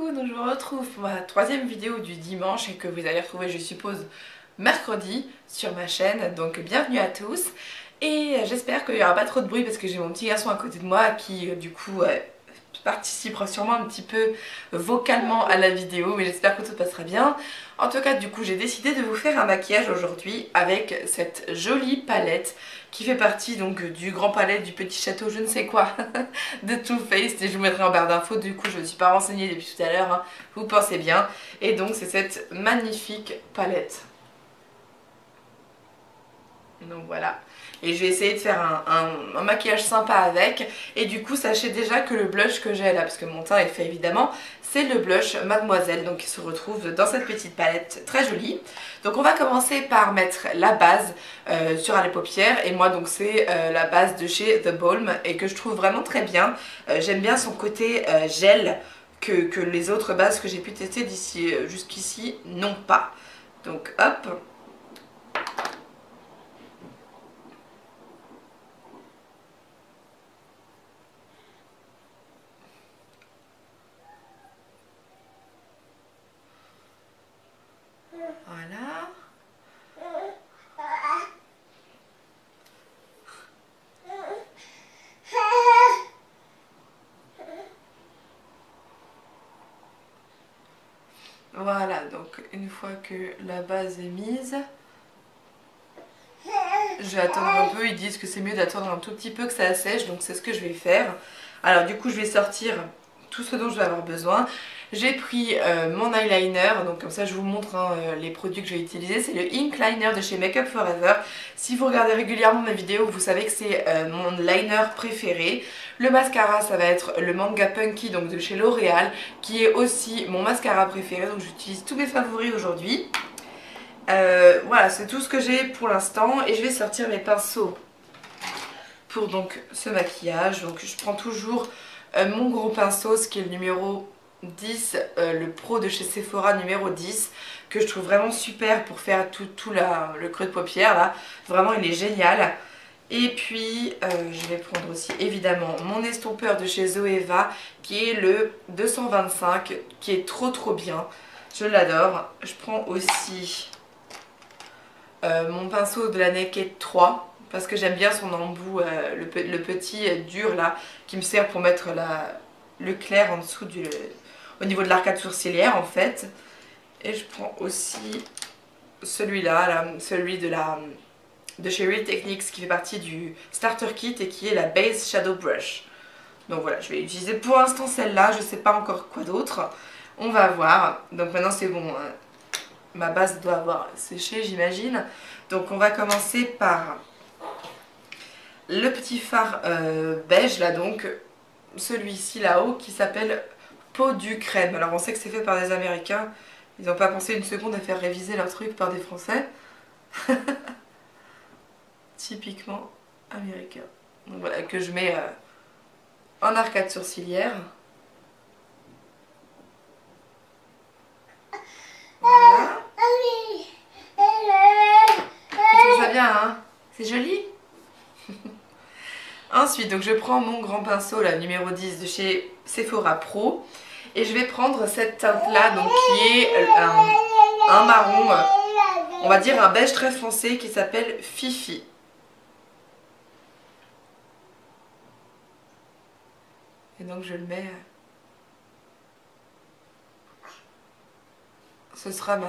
coucou, donc je vous retrouve pour ma troisième vidéo du dimanche et que vous allez retrouver je suppose mercredi sur ma chaîne, donc bienvenue à tous. Et j'espère qu'il n'y aura pas trop de bruit parce que j'ai mon petit garçon à côté de moi qui du coup participera sûrement un petit peu vocalement à la vidéo, mais j'espère que tout passera bien. En tout cas du coup j'ai décidé de vous faire un maquillage aujourd'hui avec cette jolie palette qui fait partie donc du grand palette du petit château je ne sais quoi de Too Faced, et je vous mettrai en barre d'infos. Du coup je ne me suis pas renseignée depuis tout à l'heure, hein, vous pensez bien. Et donc c'est cette magnifique palette. Donc voilà. Et je vais essayer de faire un maquillage sympa avec. Et du coup sachez déjà que le blush que j'ai là, parce que mon teint est fait évidemment, c'est le blush Mademoiselle, donc qui se retrouve dans cette petite palette très jolie. Donc on va commencer par mettre la base sur les paupières. Et moi donc c'est la base de chez The Balm et que je trouve vraiment très bien. J'aime bien son côté gel que les autres bases que j'ai pu tester d'ici jusqu'ici n'ont pas. Donc hop. Voilà. Voilà, donc une fois que la base est mise, je vais attendre un peu. Ils disent que c'est mieux d'attendre un tout petit peu que ça sèche, donc c'est ce que je vais faire. Alors du coup je vais sortir tout ce dont je vais avoir besoin. J'ai pris mon eyeliner, donc comme ça je vous montre hein, les produits que je vais utiliser. C'est le Ink Liner de chez Make Up For Ever. Si vous regardez régulièrement mes vidéos, vous savez que c'est mon liner préféré. Le mascara, ça va être le Manga Punky donc de chez L'Oréal, qui est aussi mon mascara préféré. Donc j'utilise tous mes favoris aujourd'hui. Voilà, c'est tout ce que j'ai pour l'instant. Et je vais sortir mes pinceaux pour donc ce maquillage. Donc je prends toujours mon gros pinceau, ce qui est le numéro 10, le Pro de chez Sephora numéro 10, que je trouve vraiment super pour faire tout le creux de paupière là. Vraiment il est génial. Et puis je vais prendre aussi évidemment mon estompeur de chez Zoeva qui est le 225, qui est trop bien. Je l'adore. Je prends aussi mon pinceau de la Naked 3 parce que j'aime bien son embout, le petit dur là qui me sert pour mettre le clair en dessous au niveau de l'arcade sourcilière en fait. Et je prends aussi celui-là, là, celui de chez Real Techniques qui fait partie du Starter Kit et qui est la Base Shadow Brush. Donc voilà, je vais utiliser pour l'instant celle-là, je sais pas encore quoi d'autre. On va voir. Donc maintenant c'est bon, ma base doit avoir séché j'imagine. Donc on va commencer par le petit fard beige là, donc celui-ci là-haut qui s'appelle Peau du crème. Alors on sait que c'est fait par des Américains, ils n'ont pas pensé une seconde à faire réviser leur truc par des Français. Typiquement américain. Donc voilà, que je mets en arcade sourcilière. Voilà. Tu trouves ça bien, hein? C'est joli. Ensuite, donc je prends mon grand pinceau, là, numéro 10 de chez Sephora Pro. Et je vais prendre cette teinte-là, donc qui est un marron, on va dire un beige très foncé qui s'appelle Fifi. Et donc je le mets... Ce sera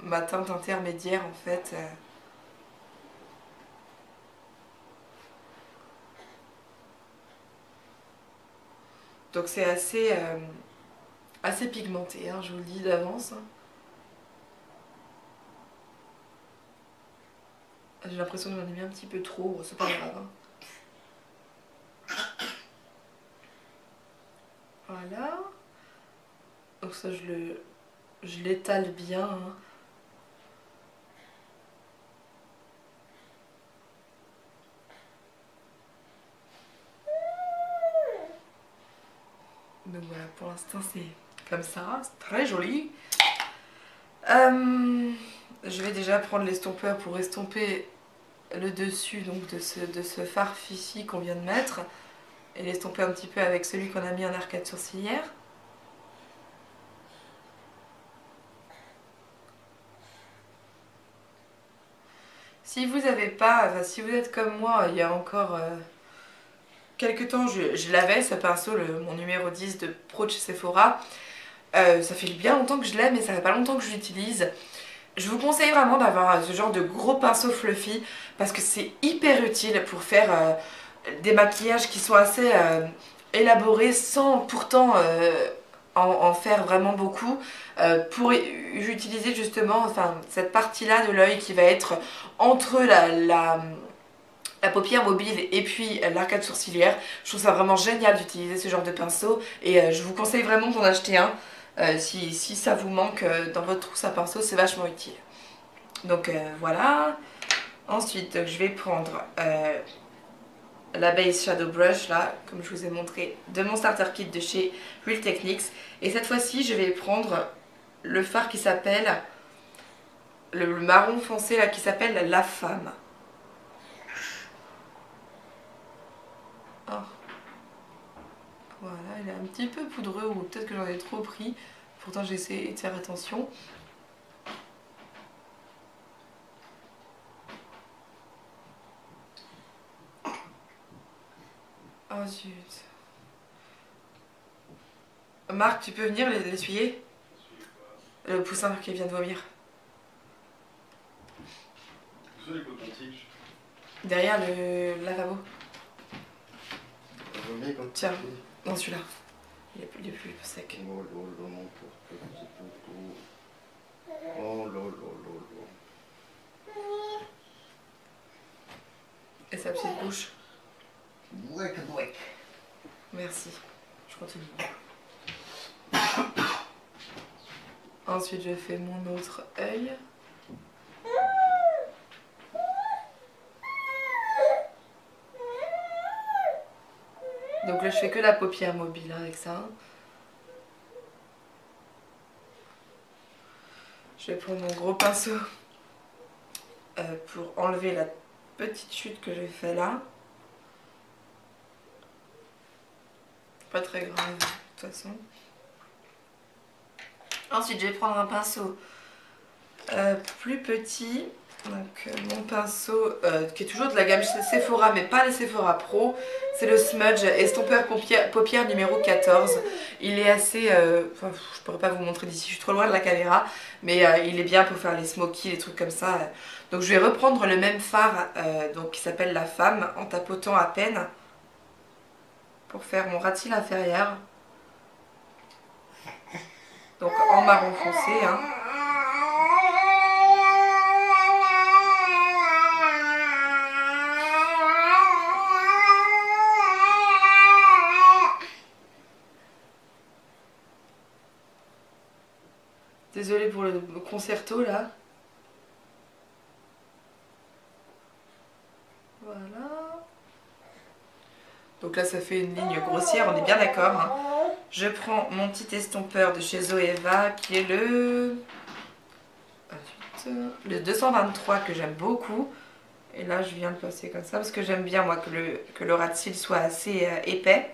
ma teinte intermédiaire en fait. Donc c'est assez pigmenté, hein, je vous le dis d'avance. J'ai l'impression que j'en ai mis un petit peu trop, bon, c'est pas grave. Hein. Voilà. Donc ça je l'étale bien. Hein. Donc voilà, pour l'instant c'est comme ça, c'est très joli. Je vais déjà prendre l'estompeur pour estomper le dessus donc de ce fard Fifi qu'on vient de mettre. Et l'estomper un petit peu avec celui qu'on a mis en arcade sourcilière. Si vous avez pas, enfin si vous êtes comme moi, il y a encore quelques temps, je l'avais ce pinceau, mon numéro 10 de Pro de chez Sephora. Ça fait bien longtemps que je l'ai, mais ça fait pas longtemps que je l'utilise. Je vous conseille vraiment d'avoir ce genre de gros pinceau fluffy parce que c'est hyper utile pour faire des maquillages qui sont assez élaborés sans pourtant en faire vraiment beaucoup. Pour utiliser justement cette partie-là de l'œil qui va être entre la paupière mobile et puis l'arcade sourcilière. Je trouve ça vraiment génial d'utiliser ce genre de pinceau et je vous conseille vraiment d'en acheter un. Si ça vous manque dans votre trousse à pinceau, c'est vachement utile. Donc voilà. Ensuite, je vais prendre la Base Shadow Brush, là, comme je vous ai montré, de mon starter kit de chez Real Techniques. Et cette fois-ci, je vais prendre le fard qui s'appelle, le marron foncé là, qui s'appelle La Femme. Oh. Voilà, il est un petit peu poudreux, ou peut-être que j'en ai trop pris. Pourtant, j'ai essayé de faire attention. Oh zut. Marc, tu peux venir l'essuyer? Le poussin qui vient de vomir. Où sont les cotons-tiges? Derrière le lavabo. Tiens, non celui-là. Il est plus sec. Oh lolo, mon pauvre petit toutou. Oh lolo, lolo. Et sa petite bouche. Bouec, bouec. Merci. Je continue. Ensuite, je fais mon autre œil. Donc là, je fais que la paupière mobile avec ça. Je vais prendre mon gros pinceau pour enlever la petite chute que j'ai fait là. Pas très grave de toute façon. Ensuite, je vais prendre un pinceau plus petit. Donc mon pinceau qui est toujours de la gamme Sephora, mais pas les Sephora Pro. C'est le Smudge Estompeur Paupière numéro 14. Il est assez... je pourrais pas vous montrer d'ici, je suis trop loin de la caméra. Mais il est bien pour faire les smokies, les trucs comme ça. Donc je vais reprendre le même fard donc, qui s'appelle La Femme, en tapotant à peine. Pour faire mon ras de cils inférieur. Donc en marron foncé. Hein. Désolée pour le concerto là. Voilà. Donc là ça fait une ligne grossière, on est bien d'accord. Hein. Je prends mon petit estompeur de chez Zoeva qui est le 223 que j'aime beaucoup. Et là je viens de passer comme ça parce que j'aime bien moi que le ras de cils soit assez épais.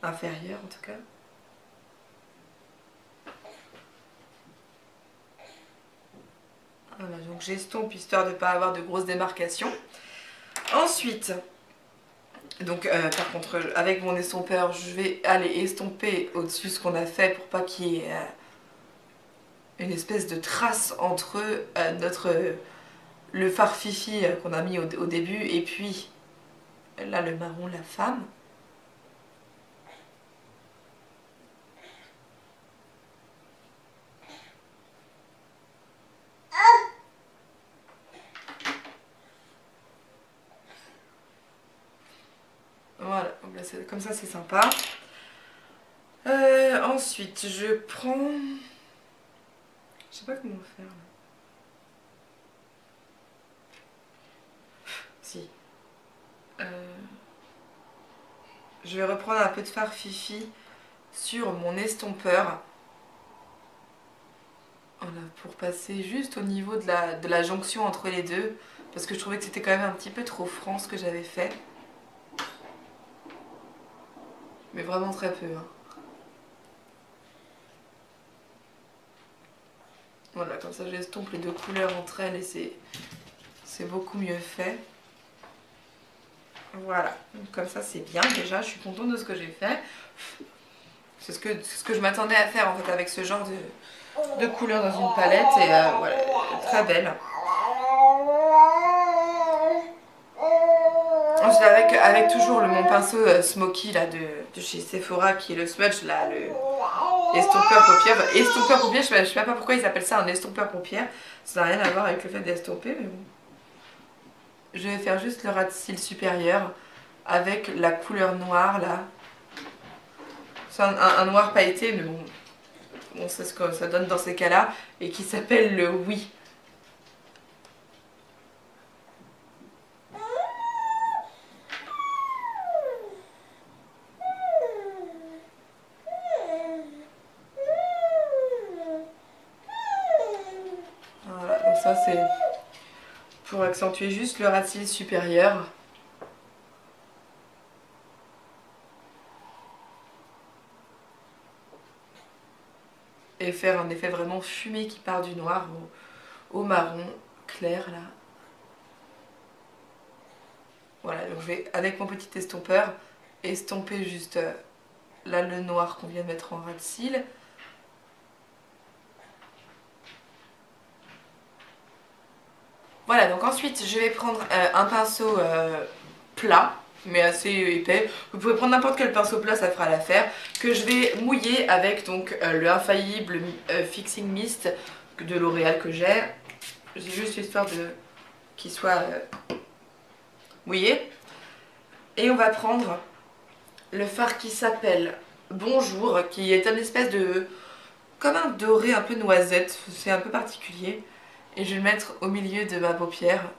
Inférieur en tout cas. Voilà, donc j'estompe histoire de ne pas avoir de grosses démarcations. Ensuite, donc par contre avec mon estompeur je vais aller estomper au-dessus ce qu'on a fait pour pas qu'il y ait une espèce de trace entre le fard fifi qu'on a mis au début et puis là le marron La Femme. Voilà, donc là, comme ça c'est sympa. Ensuite, je prends... Je sais pas comment faire. Là. Si. Je vais reprendre un peu de fard fifi sur mon estompeur. Voilà, pour passer juste au niveau de la jonction entre les deux. Parce que je trouvais que c'était quand même un petit peu trop franc ce que j'avais fait. Mais vraiment très peu. Hein. Voilà, comme ça j'estompe les deux couleurs entre elles et c'est beaucoup mieux fait. Voilà, donc comme ça c'est bien déjà, je suis contente de ce que j'ai fait. C'est ce que je m'attendais à faire en fait avec ce genre de couleurs dans une palette et voilà, très belle. Ensuite avec toujours mon pinceau Smoky là, de chez Sephora qui est le smudge là, le estompeur paupières. Estompeur paupières, je sais même pas pourquoi ils appellent ça un estompeur paupières. Ça n'a rien à voir avec le fait d'estomper mais bon. Je vais faire juste le ras de cils supérieur avec la couleur noire là. C'est un noir pailleté mais bon, on sait ce que ça donne dans ces cas-là et qui s'appelle le Oui. Voilà, donc ça c'est pour accentuer juste le ras de cils supérieur. Et faire un effet vraiment fumé qui part du noir au marron clair là. Voilà, donc je vais avec mon petit estompeur estomper juste là le noir qu'on vient de mettre en ras de cils. Voilà, donc ensuite je vais prendre un pinceau plat mais assez épais. Vous pouvez prendre n'importe quel pinceau plat, ça fera l'affaire. Que je vais mouiller avec donc le infaillible Fixing Mist de L'Oréal que j'ai. C'est juste histoire de qu'il soit mouillé. Et on va prendre le fard qui s'appelle Bonjour, qui est un espèce de... comme un doré un peu noisette, c'est un peu particulier. Et je vais le mettre au milieu de ma paupière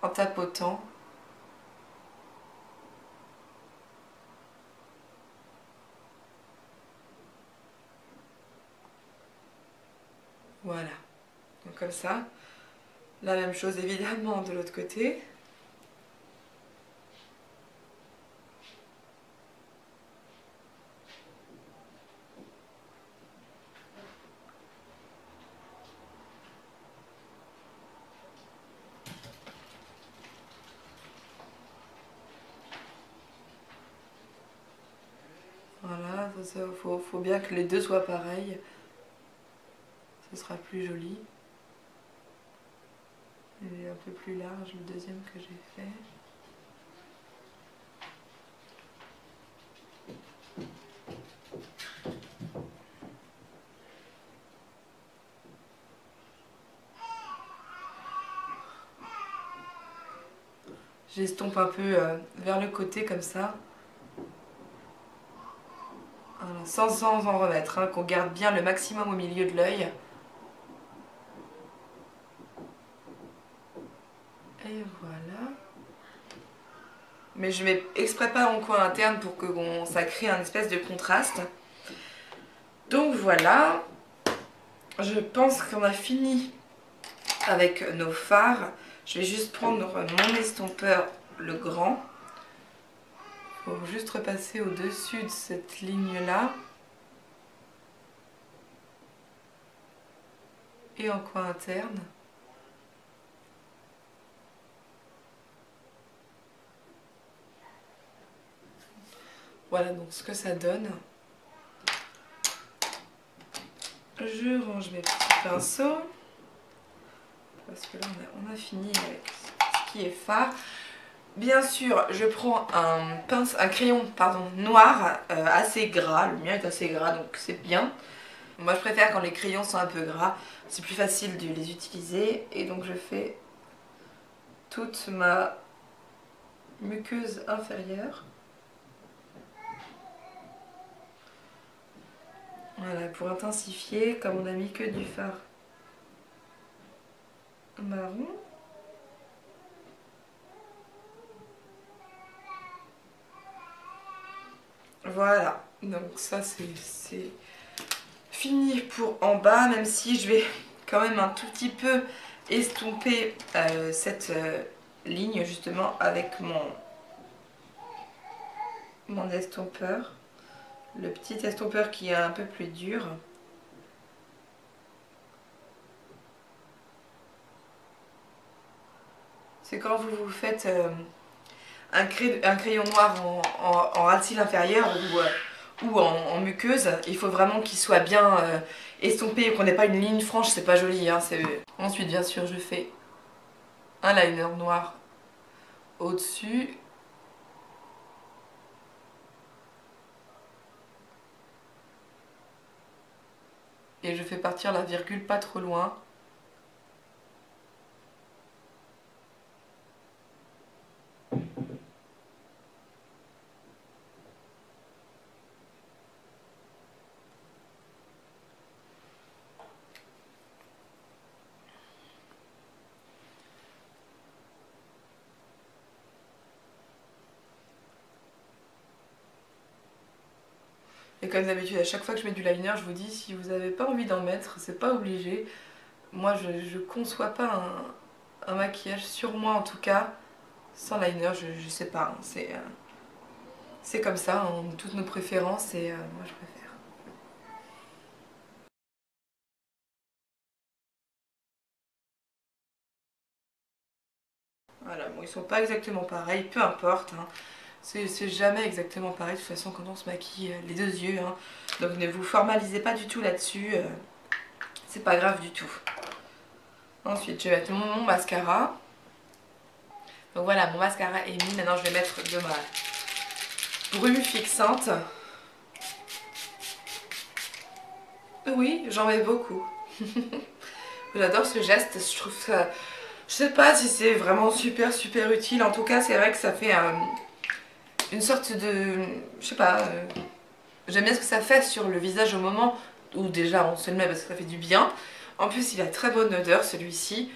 en tapotant. Voilà, donc comme ça. La même chose évidemment de l'autre côté. Voilà, faut bien que les deux soient pareils. Ce sera plus joli. Il est un peu plus large le deuxième que j'ai fait. J'estompe un peu vers le côté comme ça. Voilà, sans en remettre, hein, qu'on garde bien le maximum au milieu de l'œil. Et voilà. Mais je mets exprès pas en coin interne pour que ça crée un espèce de contraste. Donc voilà. Je pense qu'on a fini avec nos fards. Je vais juste prendre mon estompeur, le grand. Pour juste repasser au-dessus de cette ligne-là. Et en coin interne. Voilà donc ce que ça donne. Je range mes petits pinceaux. Parce que là on a fini avec ce qui est fard. Bien sûr, je prends un crayon noir assez gras. Le mien est assez gras donc c'est bien. Moi je préfère quand les crayons sont un peu gras. C'est plus facile de les utiliser. Et donc je fais toute ma muqueuse inférieure. Voilà, pour intensifier, comme on a mis que du fard marron. Voilà, donc ça c'est fini pour en bas, même si je vais quand même un tout petit peu estomper cette ligne justement avec mon estompeur. Le petit estompeur qui est un peu plus dur. c'est quand vous vous faites un crayon noir en ras de cils inférieur ou en muqueuse, il faut vraiment qu'il soit bien estompé et qu'on n'ait pas une ligne franche, c'est pas joli. Hein, ensuite, bien sûr, je fais un liner noir au-dessus. Et je fais partir la virgule pas trop loin. Et comme d'habitude, à chaque fois que je mets du liner, je vous dis, si vous n'avez pas envie d'en mettre, c'est pas obligé. Moi, je conçois pas un maquillage, sur moi en tout cas, sans liner, je sais pas. Hein, c'est comme ça, hein, toutes nos préférences et moi je préfère. Voilà, bon, ils sont pas exactement pareils, peu importe. Hein. C'est jamais exactement pareil de toute façon quand on se maquille les deux yeux. Hein. Donc ne vous formalisez pas du tout là-dessus. C'est pas grave du tout. Ensuite, je vais mettre mon mascara. Donc voilà, mon mascara est mis. Maintenant, je vais mettre de ma brume fixante. Oui, j'en mets beaucoup. J'adore ce geste. Je trouve ça... Je sais pas si c'est vraiment super utile. En tout cas, c'est vrai que ça fait une sorte de... Je sais pas... J'aime bien ce que ça fait sur le visage au moment où déjà on se le met parce que ça fait du bien. En plus, il a très bonne odeur celui-ci.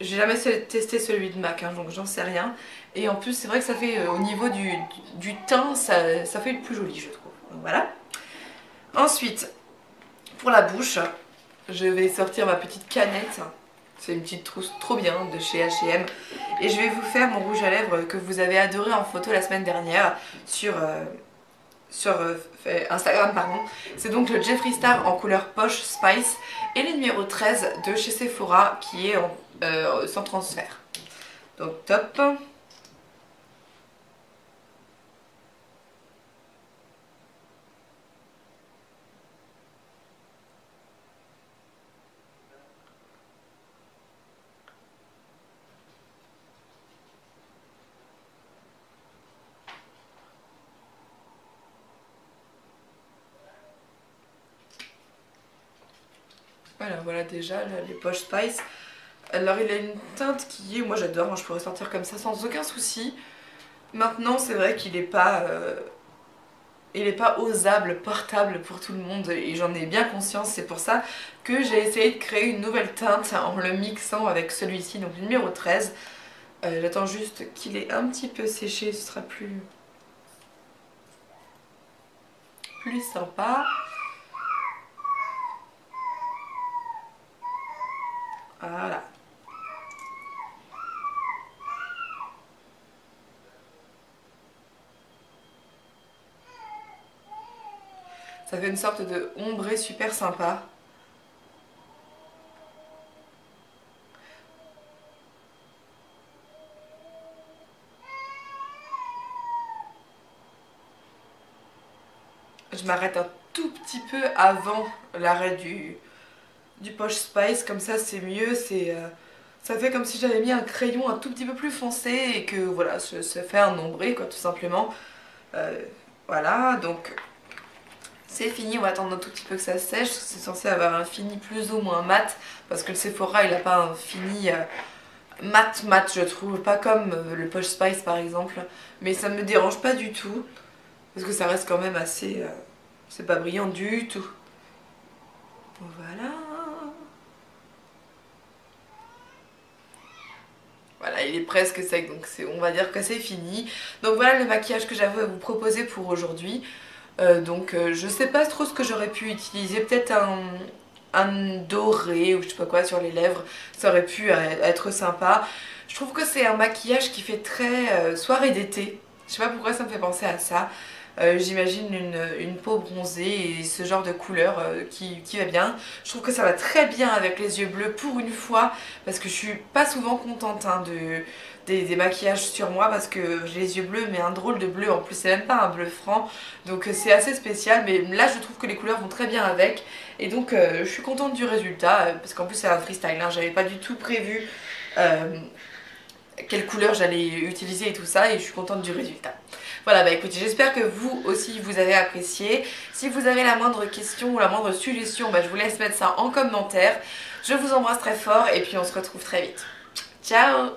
J'ai jamais testé celui de MAC, hein, donc j'en sais rien. Et en plus, c'est vrai que ça fait au niveau du teint, ça fait le plus joli, je trouve. Donc voilà. Ensuite, pour la bouche, je vais sortir ma petite canette. C'est une petite trousse trop bien de chez H&M. Et je vais vous faire mon rouge à lèvres que vous avez adoré en photo la semaine dernière sur Instagram, pardon. C'est donc le Jeffree Star en couleur Poche Spice et le numéro 13 de chez Sephora qui est sans transfert. Donc top. Voilà déjà les Poche Spice. Alors il a une teinte qui est, moi j'adore, hein, je pourrais sortir comme ça sans aucun souci. Maintenant c'est vrai qu'il est pas osable, portable pour tout le monde et j'en ai bien conscience. C'est pour ça que j'ai essayé de créer une nouvelle teinte en le mixant avec celui-ci, donc le numéro 13. J'attends juste qu'il ait un petit peu séché, ce sera plus sympa. Voilà. Ça fait une sorte de ombré super sympa. Je m'arrête un tout petit peu avant l'arrêt du Poche Spice, comme ça c'est mieux, ça fait comme si j'avais mis un crayon un tout petit peu plus foncé et que voilà, ça fait un ombré quoi tout simplement. Voilà, donc c'est fini, on va attendre un tout petit peu que ça sèche, c'est censé avoir un fini plus ou moins mat, parce que le Sephora il a pas un fini mat je trouve, pas comme le Poche Spice par exemple, mais ça me dérange pas du tout, parce que ça reste quand même assez... c'est pas brillant du tout. Voilà. Voilà, il est presque sec, donc on va dire que c'est fini. Donc voilà le maquillage que j'avais à vous proposer pour aujourd'hui. Je sais pas trop ce que j'aurais pu utiliser, peut-être un doré ou je sais pas quoi sur les lèvres, ça aurait pu être sympa. Je trouve que c'est un maquillage qui fait très soirée d'été, je sais pas pourquoi ça me fait penser à ça. j'imagine une peau bronzée et ce genre de couleur qui va bien. Je trouve que ça va très bien avec les yeux bleus pour une fois parce que je suis pas souvent contente hein, des maquillages sur moi parce que j'ai les yeux bleus mais un drôle de bleu, en plus c'est même pas un bleu franc, donc c'est assez spécial, mais là je trouve que les couleurs vont très bien avec et donc je suis contente du résultat parce qu'en plus c'est un freestyle, hein, j'avais pas du tout prévu quelle couleur j'allais utiliser et tout ça, et je suis contente du résultat. Voilà, bah écoutez, j'espère que vous aussi vous avez apprécié. Si vous avez la moindre question ou la moindre suggestion, bah je vous laisse mettre ça en commentaire. Je vous embrasse très fort et puis on se retrouve très vite. Ciao!